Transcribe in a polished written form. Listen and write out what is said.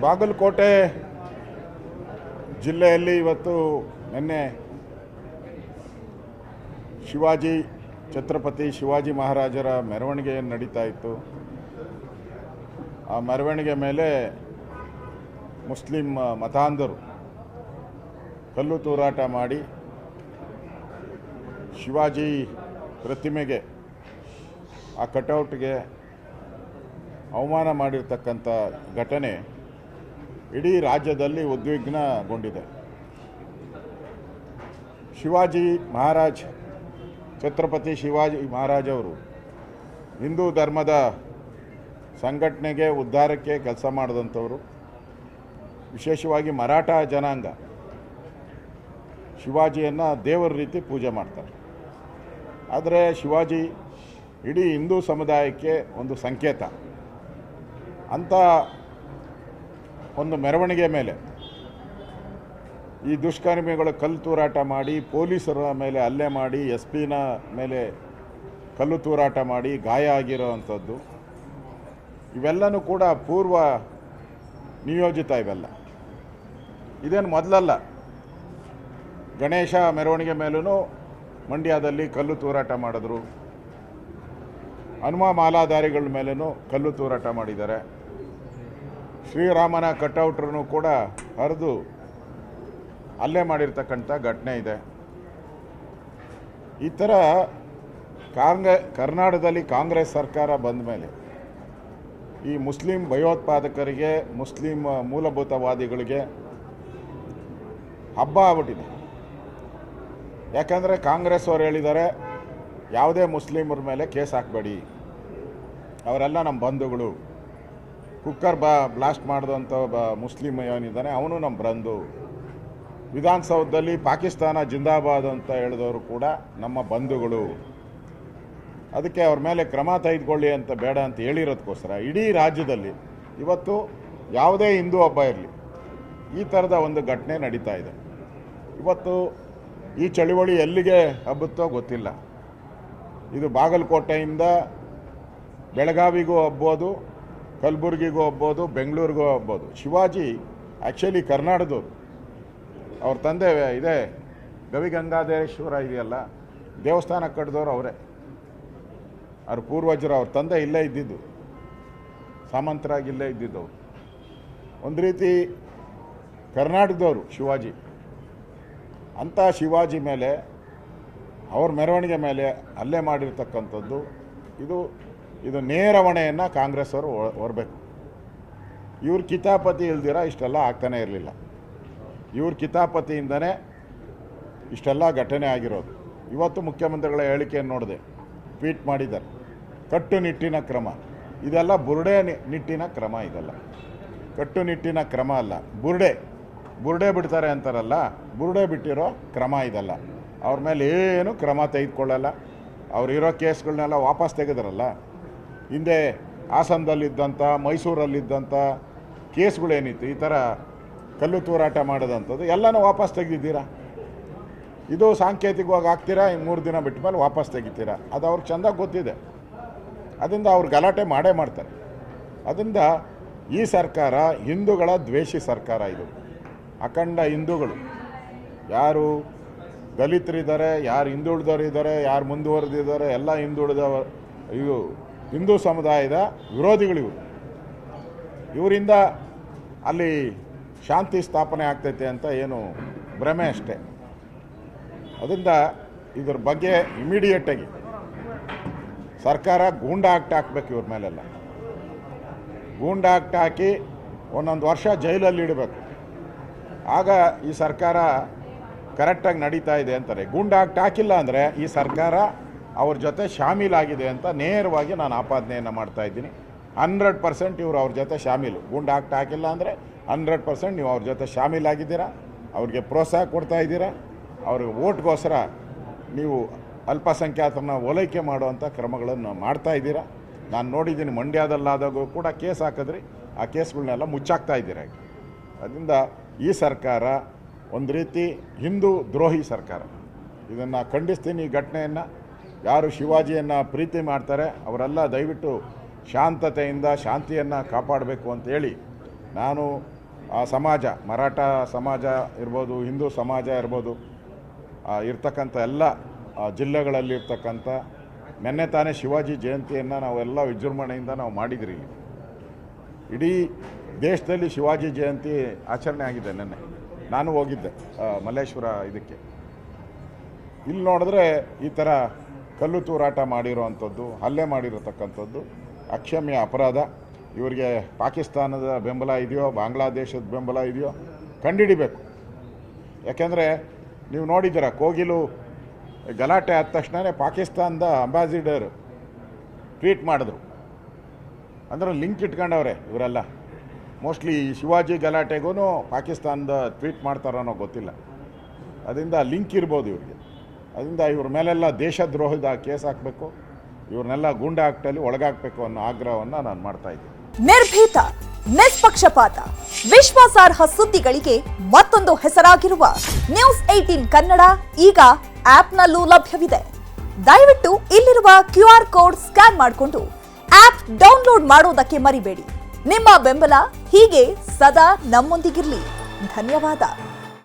ಬಾಗಲಕೋಟೆ ಜಿಲ್ಲೆಯಲ್ಲಿ ಇವತ್ತು ನಿನ್ನೆ ಛತ್ರಪತಿ ಶಿವಾಜಿ ಮಹಾರಾಜರ ಮೆರವಣಿಗೆ ನಡೀತಾ ಇತ್ತು. ಆ ಮೆರವಣಿಗೆ ಮೇಲೆ ಮುಸ್ಲಿಂ ಮತಾಂಧರು ಕಲ್ಲು ತೂರಾಟ ಮಾಡಿ ಶಿವಾಜಿ ಪ್ರತಿಮೆಗೆ, ಆ ಕಟೌಟ್ಗೆ ಅವಮಾನ ಮಾಡಿರ್ತಕ್ಕಂಥ ಘಟನೆ ಇಡೀ ರಾಜ್ಯದಲ್ಲಿ ಉದ್ವಿಗ್ನಗೊಂಡಿದೆ. ಶಿವಾಜಿ ಮಹಾರಾಜ್, ಛತ್ರಪತಿ ಶಿವಾಜಿ ಮಹಾರಾಜ್ ಅವರು ಹಿಂದೂ ಧರ್ಮದ ಸಂಘಟನೆಗೆ, ಉದ್ಧಾರಕ್ಕೆ ಕೆಲಸ ಮಾಡಿದಂಥವರು. ವಿಶೇಷವಾಗಿ ಮರಾಠ ಜನಾಂಗ ಶಿವಾಜಿಯನ್ನು ದೇವರ ರೀತಿ ಪೂಜೆ ಮಾಡ್ತಾರೆ. ಆದರೆ ಶಿವಾಜಿ ಇಡೀ ಹಿಂದೂ ಸಮುದಾಯಕ್ಕೆ ಒಂದು ಸಂಕೇತ. ಅಂಥ ಒಂದು ಮೆರವಣಿಗೆ ಮೇಲೆ ಈ ದುಷ್ಕರ್ಮಿಗಳು ಕಲ್ಲು ತೂರಾಟ ಮಾಡಿ, ಪೊಲೀಸರ ಮೇಲೆ ಹಲ್ಲೆ ಮಾಡಿ, SP ಮೇಲೆ ಕಲ್ಲು ತೂರಾಟ ಮಾಡಿ ಗಾಯ ಆಗಿರೋ ಅಂಥದ್ದು, ಇವೆಲ್ಲನೂ ಕೂಡ ಪೂರ್ವ ನಿಯೋಜಿತ. ಇದೇನು ಮೊದಲಲ್ಲ. ಗಣೇಶ ಮೆರವಣಿಗೆ ಮೇಲೂ ಮಂಡ್ಯದಲ್ಲಿ ಕಲ್ಲು ತೂರಾಟ ಮಾಡಿದ್ರು. ಹನುಮ ಮಾಲಾಧಾರಿಗಳ ಮೇಲೂ ಕಲ್ಲು ತೂರಾಟ ಮಾಡಿದ್ದಾರೆ. ಶ್ರೀರಾಮನ ಕಟೌಟ್ರನ್ನು ಕೂಡ ಹರಿದು ಹಲ್ಲೆ ಮಾಡಿರ್ತಕ್ಕಂಥ ಘಟನೆ ಇದೆ. ಈ ಥರ ಕರ್ನಾಟಕದಲ್ಲಿ ಕಾಂಗ್ರೆಸ್ ಸರ್ಕಾರ ಬಂದ ಮೇಲೆ ಈ ಮುಸ್ಲಿಂ ಭಯೋತ್ಪಾದಕರಿಗೆ, ಮುಸ್ಲಿಂ ಮೂಲಭೂತವಾದಿಗಳಿಗೆ ಹಬ್ಬ ಆಗ್ಬಿಟ್ಟಿದೆ. ಯಾಕಂದರೆ ಕಾಂಗ್ರೆಸ್ ಅವರು ಹೇಳಿದ್ದಾರೆ, ಯಾವುದೇ ಮುಸ್ಲಿಮರ ಮೇಲೆ ಕೇಸ್ ಹಾಕಬೇಡಿ, ಅವರೆಲ್ಲ ನಮ್ಮ ಬಂಧುಗಳು. ಕುಕ್ಕರ್ ಬ್ಲಾಸ್ಟ್ ಮಾಡಿದಂಥ ಮುಸ್ಲಿಂ ಏನಿದ್ದಾನೆ ಅವನು ನಮ್ಮ ಬಂಧು. ವಿಧಾನಸೌಧದಲ್ಲಿ ಪಾಕಿಸ್ತಾನ ಜಿಂದಾಬಾದ್ ಅಂತ ಹೇಳಿದವರು ಕೂಡ ನಮ್ಮ ಬಂಧುಗಳು. ಅದಕ್ಕೆ ಅವ್ರ ಮೇಲೆ ಕ್ರಮ ತೆಗೆದುಕೊಳ್ಳಿ ಅಂತ ಬೇಡ ಅಂತ ಹೇಳಿರೋದಕ್ಕೋಸ್ಕರ ಇಡೀ ರಾಜ್ಯದಲ್ಲಿ ಇವತ್ತು ಯಾವುದೇ ಹಿಂದೂ ಹಬ್ಬ ಇರಲಿ, ಈ ಥರದ ಒಂದು ಘಟನೆ ನಡೀತಾ ಇದೆ. ಇವತ್ತು ಈ ಚಳುವಳಿ ಎಲ್ಲಿಗೆ ಹಬ್ಬುತ್ತೋ ಗೊತ್ತಿಲ್ಲ. ಇದು ಬಾಗಲಕೋಟೆಯಿಂದ ಬೆಳಗಾವಿಗೂ ಹಬ್ಬೋದು, ಕಲಬುರಗಿಗೂ ಹಬ್ಬೋದು, ಬೆಂಗಳೂರಿಗೂ ಹಬ್ಬೋದು. ಶಿವಾಜಿ ಆ್ಯಕ್ಚುಲಿ ಕರ್ನಾಟಕದವರು. ಅವ್ರ ತಂದೆ ಇದೆ ಗವಿಗಂಗಾಧರೇಶ್ವರ ಇದೆಯಲ್ಲ, ದೇವಸ್ಥಾನ ಕಟ್ಟಿದವರು ಅವರೇ. ಅವ್ರ ಪೂರ್ವಜರು, ಅವ್ರ ತಂದೆ ಇಲ್ಲೇ ಇದ್ದಿದ್ದು, ಸಾಮಂತರಾಗಿ ಇಲ್ಲೇ ಇದ್ದಿದ್ದವರು. ಒಂದು ರೀತಿ ಕರ್ನಾಟಕದವರು ಶಿವಾಜಿ. ಅಂಥ ಶಿವಾಜಿ ಮೇಲೆ, ಅವ್ರ ಮೆರವಣಿಗೆ ಮೇಲೆ ಹಲ್ಲೆ ಮಾಡಿರ್ತಕ್ಕಂಥದ್ದು ಇದು ನೇರ ಹೊಣೆಯನ್ನು ಕಾಂಗ್ರೆಸ್ ಅವರು ಹೊರಬೇಕು. ಇವ್ರ ಕಿತಾಪತಿ ಇಲ್ದಿರ ಇಷ್ಟೆಲ್ಲ ಆಗ್ತಾನೆ ಇರಲಿಲ್ಲ. ಇವ್ರ ಕಿತಾಪತಿಯಿಂದನೇ ಇಷ್ಟೆಲ್ಲ ಘಟನೆ ಆಗಿರೋದು. ಇವತ್ತು ಮುಖ್ಯಮಂತ್ರಿಗಳ ಹೇಳಿಕೆಯನ್ನು ನೋಡಿದೆ, ಟ್ವೀಟ್ ಮಾಡಿದ್ದಾರೆ, ಕಟ್ಟುನಿಟ್ಟಿನ ಕ್ರಮ. ಇದೆಲ್ಲ ಬುರುಡೆ ನಿಟ್ಟಿನ ಕ್ರಮ. ಇದೆಲ್ಲ ಕಟ್ಟುನಿಟ್ಟಿನ ಕ್ರಮ ಅಲ್ಲ, ಬುರುಡೆ ಬಿಡ್ತಾರೆ ಅಂತಾರಲ್ಲ, ಬುರುಡೆ ಬಿಟ್ಟಿರೋ ಕ್ರಮ ಇದೆಲ್ಲ. ಅವ್ರ ಮೇಲೆ ಏನು ಕ್ರಮ ತೆಗೆದುಕೊಳ್ಳಲ್ಲ. ಅವರಿರೋ ಕೇಸ್ಗಳನ್ನೆಲ್ಲ ವಾಪಸ್ ತೆಗೆದ್ರಲ್ಲ. ಹಿಂದೆ ಹಾಸನದಲ್ಲಿದ್ದಂಥ, ಮೈಸೂರಲ್ಲಿದ್ದಂಥ ಕೇಸ್ಗಳೇನಿತ್ತು, ಈ ಥರ ಕಲ್ಲು ತೂರಾಟ ಮಾಡೋದಂಥದ್ದು ಎಲ್ಲನೂ ವಾಪಸ್ ತೆಗೆದಿದ್ದೀರಾ. ಇದು ಸಾಂಕೇತಿಕವಾಗಿ ಹಾಕ್ತೀರಾ, 3 ದಿನ ಬಿಟ್ಟ ಮೇಲೆ ವಾಪಸ್ ತೆಗಿತೀರಾ. ಅದು ಅವ್ರಿಗೆ ಚೆಂದಾಗಿ ಗೊತ್ತಿದೆ. ಅದರಿಂದ ಅವ್ರು ಗಲಾಟೆ ಮಾಡೇ ಮಾಡ್ತಾರೆ. ಅದರಿಂದ ಈ ಸರ್ಕಾರ ಹಿಂದೂಗಳ ದ್ವೇಷಿ ಸರ್ಕಾರ. ಇದು ಅಖಂಡ ಹಿಂದೂಗಳು, ಯಾರು ದಲಿತರಿದ್ದಾರೆ, ಯಾರು ಹಿಂದುಳಿದವರು ಇದ್ದಾರೆ, ಯಾರು ಮುಂದುವರೆದಿದ್ದಾರೆ, ಎಲ್ಲ ಇವು ಹಿಂದೂ ಸಮುದಾಯದ ವಿರೋಧಿಗಳಿವು. ಇವರಿಂದ ಅಲ್ಲಿ ಶಾಂತಿ ಸ್ಥಾಪನೆ ಆಗ್ತೈತೆ ಅಂತ ಏನು ಭ್ರಮೆ ಅಷ್ಟೇ. ಅದರಿಂದ ಇದ್ರ ಬಗ್ಗೆ ಇಮಿಡಿಯೇಟಾಗಿ ಸರ್ಕಾರ ಗೂಂಡಾ ಆಕ್ಟ್ ಹಾಕಬೇಕು. ಇವ್ರ ಮೇಲೆಲ್ಲ ಗೂಂಡಾ ಆಕ್ಟ್ ಹಾಕಿ 1 ವರ್ಷ ಜೈಲಲ್ಲಿ ಇಡಬೇಕು. ಆಗ ಈ ಸರ್ಕಾರ ಕರೆಕ್ಟಾಗಿ ನಡೀತಾ ಇದೆ ಅಂತಾರೆ. ಗೂಂಡಾ ಆಕ್ಟ್ ಹಾಕಿಲ್ಲ ಅಂದರೆ ಈ ಸರ್ಕಾರ ಅವ್ರ ಜೊತೆ ಶಾಮೀಲಾಗಿದೆ ಅಂತ ನೇರವಾಗಿ ನಾನು ಆಪಾದನೆಯನ್ನು ಮಾಡ್ತಾಯಿದ್ದೀನಿ. 100% ಇವರು ಅವ್ರ ಜೊತೆ ಶಾಮೀಲು. ಗೂಂಡಾ ಆಕ್ಟ್ ಹಾಕಿಲ್ಲ ಅಂದರೆ 100% ನೀವು ಅವ್ರ ಜೊತೆ ಶಾಮೀಲಾಗಿದ್ದೀರಾ, ಅವ್ರಿಗೆ ಪ್ರೋತ್ಸಾಹ ಕೊಡ್ತಾ ಇದ್ದೀರಾ. ಅವ್ರಿಗೆ ಓಟ್ಗೋಸ್ಕರ ನೀವು ಅಲ್ಪಸಂಖ್ಯಾತರನ್ನ ಓಲೈಕೆ ಮಾಡುವಂಥ ಕ್ರಮಗಳನ್ನು ಮಾಡ್ತಾ ಇದ್ದೀರಾ. ನಾನು ನೋಡಿದ್ದೀನಿ, ಮಂಡ್ಯದಲ್ಲಾದಾಗೂ ಕೂಡ ಕೇಸ್ ಹಾಕಿದ್ರಿ, ಆ ಕೇಸ್ಗಳನ್ನೆಲ್ಲ ಮುಚ್ಚಾಕ್ತಾ ಇದ್ದೀರಾ. ಅದರಿಂದ ಈ ಸರ್ಕಾರ ಒಂದು ರೀತಿ ಹಿಂದೂ ದ್ರೋಹಿ ಸರ್ಕಾರ. ಇದನ್ನು ಖಂಡಿಸ್ತೀನಿ. ಈ ಘಟನೆಯನ್ನು ಯಾರು ಶಿವಾಜಿಯನ್ನು ಪ್ರೀತಿ ಮಾಡ್ತಾರೆ ಅವರೆಲ್ಲ ದಯವಿಟ್ಟು ಶಾಂತತೆಯಿಂದ ಶಾಂತಿಯನ್ನು ಕಾಪಾಡಬೇಕು ಅಂತೇಳಿ ನಾನು ಆ ಸಮಾಜ, ಮರಾಠ ಸಮಾಜ ಇರ್ಬೋದು, ಹಿಂದೂ ಸಮಾಜ ಇರ್ಬೋದು, ಇರ್ತಕ್ಕಂಥ ಎಲ್ಲ ಜಿಲ್ಲೆಗಳಲ್ಲಿರ್ತಕ್ಕಂಥ ನೆನ್ನೆ ತಾನೇ ಶಿವಾಜಿ ಜಯಂತಿಯನ್ನು ನಾವೆಲ್ಲ ವಿಜೃಂಭಣೆಯಿಂದ ನಾವು ಮಾಡಿದ್ರಿ. ಇಡೀ ದೇಶದಲ್ಲಿ ಶಿವಾಜಿ ಜಯಂತಿ ಆಚರಣೆ ಆಗಿದೆ. ನೆನ್ನೆ ನಾನು ಹೋಗಿದ್ದೆ ಮಲ್ಲೇಶ್ವರ ಇದಕ್ಕೆ. ಇಲ್ಲಿ ನೋಡಿದ್ರೆ ಈ ಥರ ಕಲ್ಲು ತೂರಾಟ ಮಾಡಿರೋವಂಥದ್ದು, ಹಲ್ಲೆ ಮಾಡಿರತಕ್ಕಂಥದ್ದು ಅಕ್ಷಮ್ಯ ಅಪರಾಧ. ಇವರಿಗೆ ಪಾಕಿಸ್ತಾನದ ಬೆಂಬಲ ಇದೆಯೋ, ಬಾಂಗ್ಲಾದೇಶದ ಬೆಂಬಲ ಇದೆಯೋ ಕಂಡುಹಿಡಿಬೇಕು. ಯಾಕೆಂದರೆ ನೀವು ನೋಡಿದ್ದೀರ, ಕೋಗಿಲು ಗಲಾಟೆ ಆದ ತಕ್ಷಣವೇ ಪಾಕಿಸ್ತಾನದ ಅಂಬಾಸಿಡರ್ ಟ್ವೀಟ್ ಮಾಡಿದ್ರು. ಅಂದರೆ ಲಿಂಕ್ ಇಟ್ಕೊಂಡವ್ರೆ ಇವರೆಲ್ಲ. ಮೋಸ್ಟ್ಲಿ ಶಿವಾಜಿ ಗಲಾಟೆಗೂ ಪಾಕಿಸ್ತಾನದ ಟ್ವೀಟ್ ಮಾಡ್ತಾರೋ ಅನ್ನೋ ಗೊತ್ತಿಲ್ಲ. ಅದರಿಂದ ಲಿಂಕ್ ಇರ್ಬೋದು ಇವ್ರಿಗೆ. ಅದರಿಂದ ಇವ್ರ ಮೇಲೆಲ್ಲ ದೇಶದ್ರೋಹದ ಕೇಸ್ ಹಾಕಬೇಕು, ಇವ್ರನ್ನೆಲ್ಲ ಗೂಂಡಾ ಆಕ್ಟಲ್ಲಿ ಒಳಗಾಕಬೇಕು ಅನ್ನೋ ಆಗ್ರಹವನ್ನು ನಾನು ಮಾಡ್ತಾ ಇದ್ದೀನಿ. ನಿರ್ಭೀತ, ನಿಷ್ಪಕ್ಷಪಾತ, ವಿಶ್ವಾಸಾರ್ಹ ಸುದ್ದಿಗಳಿಗೆ ಮತ್ತೊಂದು ಹೆಸರಾಗಿರುವ ನ್ಯೂಸ್ 18 ಕನ್ನಡ ಈಗ ಆಪ್ನಲ್ಲೂ ಲಭ್ಯವಿದೆ. ದಯವಿಟ್ಟು ಇಲ್ಲಿರುವ QR ಕೋಡ್ ಸ್ಕ್ಯಾನ್ ಮಾಡಿಕೊಂಡು ಆಪ್ ಡೌನ್ಲೋಡ್ ಮಾಡೋದಕ್ಕೆ ಮರಿಬೇಡಿ. ನಿಮ್ಮ ಬೆಂಬಲ ಹೀಗೆ ಸದಾ ನಮ್ಮೊಂದಿಗಿರಲಿ. ಧನ್ಯವಾದ.